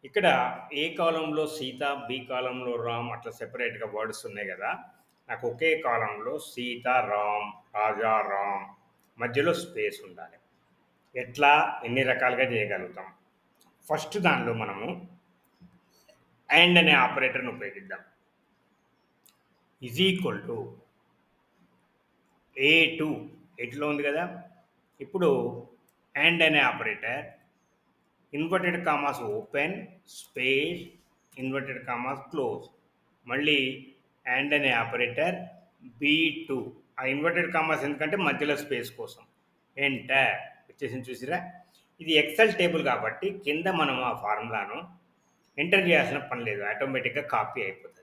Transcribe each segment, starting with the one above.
ఇక్కడ ఏ కాలంలో సీత, బి కాలంలో రామ్ అట్లా సెపరేట్‌గా వర్డ్స్ ఉన్నాయి గదా! నాకు ఒకే కాలంలో సీత, రామ్, రాజా, రామ్ మధ్యలో స్పేస్ ఉండాలి. ఎట్లా, ఎన్ని రకాలుగా చేయగలుగుతాం. ఫస్ట్ దానిలో మనము అండ్ అనే ఆపరేటర్‌ని ఉపయోగిద్దాం. ఈజ్ ఈక్వల్ టు A2 ఎట్లా ఉంది గదా! ఇప్పుడు అండ్ అనే operator inverted commas open, space, inverted commas close. మళ్ళీ అండ్ అనే ఆపరేటర్ B2 ఆ ఇన్వర్టెడ్ కామాస్ ఎందుకంటే మధ్యలో స్పేస్ కోసం. ఎంటర్ వచ్చేసింది చూసిరా. ఇది ఎక్సెల్ టేబుల్ కాబట్టి కింద మనం ఆ ఫార్ములాను ఎంటర్ చేయాల్సిన పని లేదు, ఆటోమేటిక్గా కాపీ అయిపోతుంది.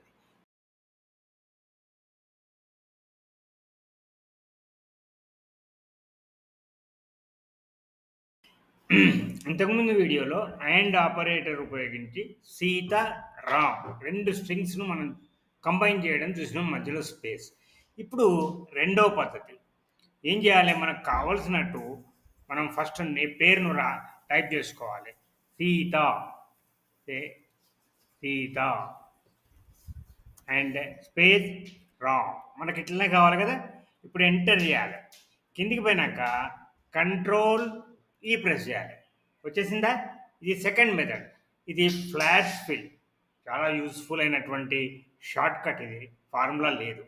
ఇంతకుముందు వీడియోలో అండ్ ఆపరేటర్ ఉపయోగించి సీత, రామ్ రెండు స్ట్రింగ్స్ను మనం కంబైన్ చేయడం చూసినాం, మధ్యలో స్పేస్. ఇప్పుడు రెండవ పద్ధతి ఏం చేయాలి, మనకు కావలసినట్టు మనం ఫస్ట్ పేరును టైప్ చేసుకోవాలి. సీత, సీత అండ్ స్పేస్ రామ్, మనకి ఇట్లనే కావాలి కదా. ఇప్పుడు ఎంటర్ చేయాలి. కిందికి పోయినాక కంట్రోల్ ఈ ప్రెస్ చేయాలి. వచ్చేసిందా. ఇది సెకండ్ మెథడ్. ఇది ఫ్లాష్ ఫిల్, చాలా యూస్ఫుల్ అయినటువంటి షార్ట్ కట్. ఇది ఫార్ములా లేదు.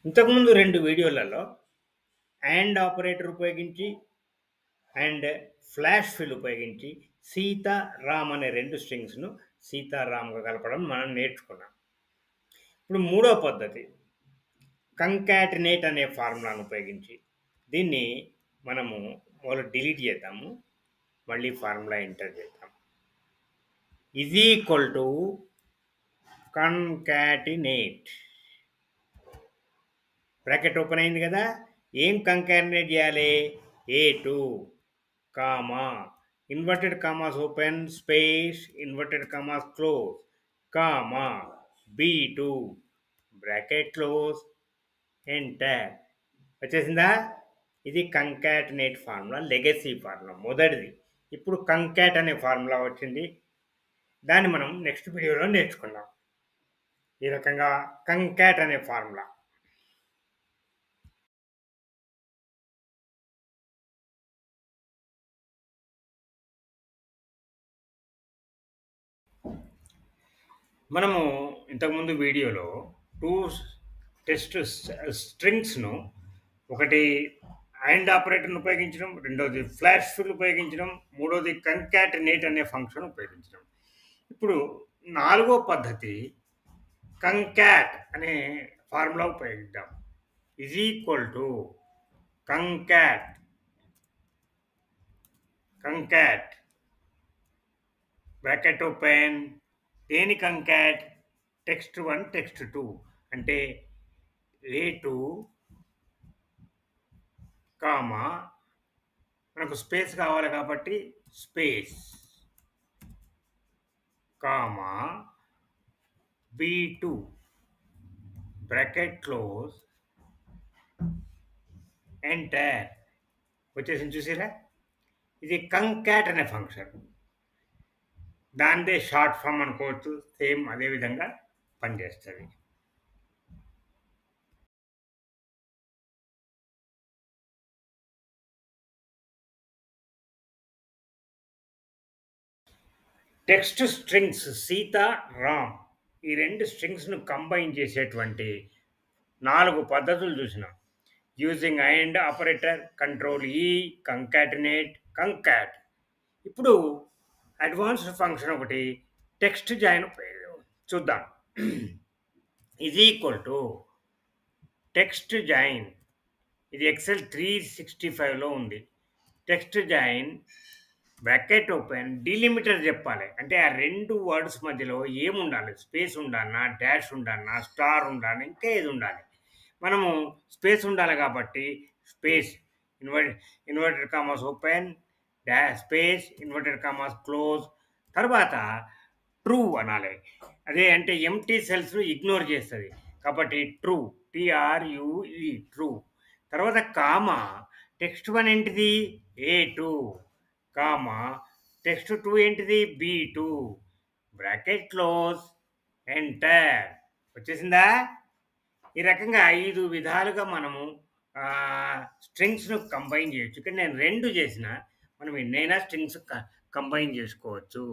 ఇంతకుముందు రెండు వీడియోలలో అండ్ ఆపరేటర్ ఉపయోగించి అండ్ ఫ్లాష్ ఫిల్ ఉపయోగించి సీత, రామ్ అనే రెండు స్ట్రింగ్స్ను సీతారామ్గా కలపడం మనం నేర్చుకున్నాం. ఇప్పుడు మూడో పద్ధతి కంకాటినేట్ అనే ఫార్ములాను ఉపయోగించి దీన్ని మనము మొదలు డిలీట్ చేద్దాము, మళ్ళీ ఫార్ములా ఎంటర్ చేద్దాం. Is equal to concatenate, bracket open అయింది కదా. ఏం కంకాటినేట్ చేయాలి, A2 comma inverted commas open, space, inverted commas close, comma B2 bracket close, enter. వచ్చేసిందా. ఇది కంకాటినేట్ ఫార్ములా, లెగసీ ఫార్ములా మొదటిది. ఇప్పుడు కంకాట్ అనే ఫార్ములా వచ్చింది, దాన్ని మనం నెక్స్ట్ వీడియోలో నేర్చుకుందాం. ఈ రకంగా కంకాట్ అనే ఫార్ములా. మనము ఇంతకుముందు వీడియోలో టూ టెస్ట్ స్ట్రింగ్స్ను, ఒకటి అండ్ ఆపరేటర్ను ఉపయోగించడం, రెండోది ఫ్లాష్ ఫిల్ ఉపయోగించడం, మూడోది కంకాటినేట్ అనే ఫంక్షన్ ఉపయోగించడం. ఇప్పుడు నాలుగో పద్ధతి కంకాట్ అనే ఫార్ములా ఉపయోగిద్దాం. Is equal to concat, concat bracket open, దేని కంకాట్, టెక్స్ట్ 1 టెక్స్ట్ 2 అంటే A2 కామా మనకు స్పేస్ కావాలి కాబట్టి space, comma B2 bracket close, enter. వచ్చేసింది చూసారా. ఇది కంకాట్ అనే ఫంక్షన్, దానిదే షార్ట్ ఫామ్ అనుకోవచ్చు, సేమ్ అదే విధంగా పనిచేస్తుంది. టెక్స్ట్ స్ట్రింగ్స్ సీత, రామ్ ఈ రెండు స్ట్రింగ్స్ను కంబైన్ చేసేటువంటి 4 పద్ధతులు చూసినాం. యూజింగ్ అండ్ ఆపరేటర్, కంట్రోల్ ఈ, కంకాటినేట్, కంకాట్. ఇప్పుడు అడ్వాన్స్డ్ ఫంక్షన్ ఒకటి టెక్స్ట్ జాయిన్ చూద్దాం. Is equal to text join, ఇది ఎక్సెల్ 365లో ఉంది. Text join bracket open, delimiter చెప్పాలి, అంటే ఆ రెండు వర్డ్స్ మధ్యలో ఏముండాలి, స్పేస్ ఉండాలన్నా, డాష్ ఉండాలన్నా, స్టార్ ఉండాలి, ఇంకా ఏది ఉండాలి. మనము స్పేస్ ఉండాలి కాబట్టి space, inverted commas open, dash space, inverted commas close. తర్వాత ట్రూ అనాలి. అదే అంటే ఎంప్టీ సెల్స్‌ను ఇగ్నోర్ చేస్తది. కాబట్టి ట్రూ. టీఆర్‌యుఈ ట్రూ. తర్వాత కామా టెక్స్ట్ 1 ఏంటిది? ఏ2 కామా టెక్స్ట్ 2 ఏంటిది? బీ2 బ్రాకెట్ క్లోజ్ ఎంటర్. వచ్చేసిందా? ఈ రకంగా 5 విధాలుగా మనము స్ట్రింగ్స్‌ను కంబైన్ చేయొచ్చు. ఇక్కడ నేను 2 చేసిన. మనం ఎన్నైనా స్ట్రింగ్స్ కంబైన్ చేసుకోవచ్చు.